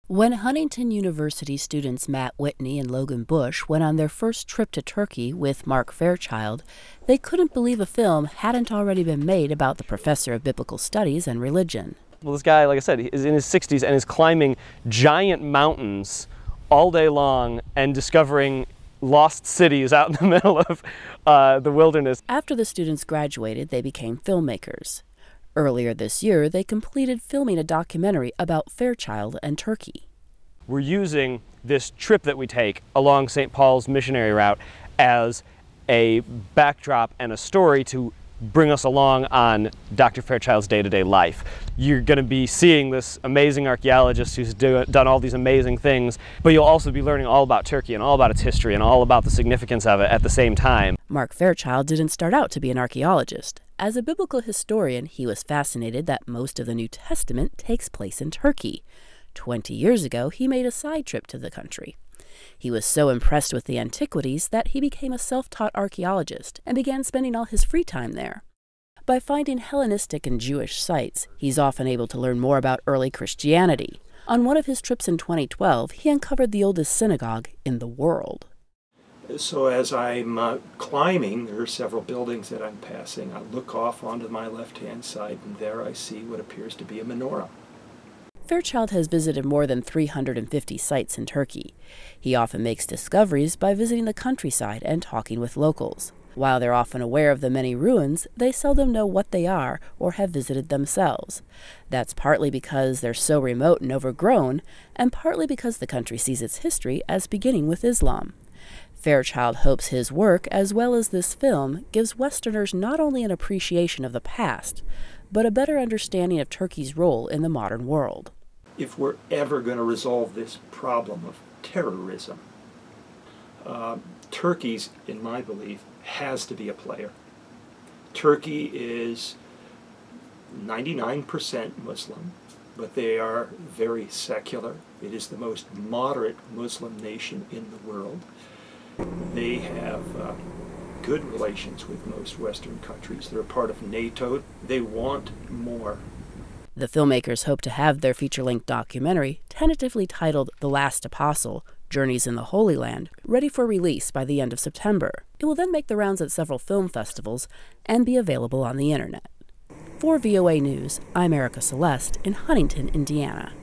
When Huntington University students Matt Whitney and Logan Bush went on their first trip to Turkey with Mark Fairchild, they couldn't believe a film hadn't already been made about the professor of biblical studies and religion. Well, this guy, like I said, is in his 60s and is climbing giant mountains all day long and discovering lost cities out in the middle of the wilderness. After the students graduated, they became filmmakers. Earlier this year, they completed filming a documentary about Fairchild and Turkey. We're using this trip that we take along St. Paul's missionary route as a backdrop and a story to bring us along on Dr. Fairchild's day-to-day life. You're going to be seeing this amazing archaeologist who's done all these amazing things, but you'll also be learning all about Turkey and all about its history and all about the significance of it at the same time. Mark Fairchild didn't start out to be an archaeologist. As a biblical historian, he was fascinated that most of the New Testament takes place in Turkey. 20 years ago, he made a side trip to the country. He was so impressed with the antiquities that he became a self-taught archaeologist and began spending all his free time there. By finding Hellenistic and Jewish sites, he's often able to learn more about early Christianity. On one of his trips in 2012, he uncovered the oldest synagogue in the world. So as I'm climbing, there are several buildings that I'm passing. I look off onto my left-hand side, and there I see what appears to be a menorah. Fairchild has visited more than 350 sites in Turkey. He often makes discoveries by visiting the countryside and talking with locals. While they're often aware of the many ruins, they seldom know what they are or have visited themselves. That's partly because they're so remote and overgrown, and partly because the country sees its history as beginning with Islam. Fairchild hopes his work, as well as this film, gives Westerners not only an appreciation of the past, but a better understanding of Turkey's role in the modern world. If we're ever going to resolve this problem of terrorism, Turkey's, in my belief, has to be a player. Turkey is 99% Muslim, but they are very secular. It is the most moderate Muslim nation in the world. They have good relations with most Western countries. They're a part of NATO. They want more. The filmmakers hope to have their feature-length documentary, tentatively titled The Last Apostle, Journeys in the Holy Land, ready for release by the end of September. It will then make the rounds at several film festivals and be available on the internet. For VOA News, I'm Erika Celeste in Huntington, Indiana.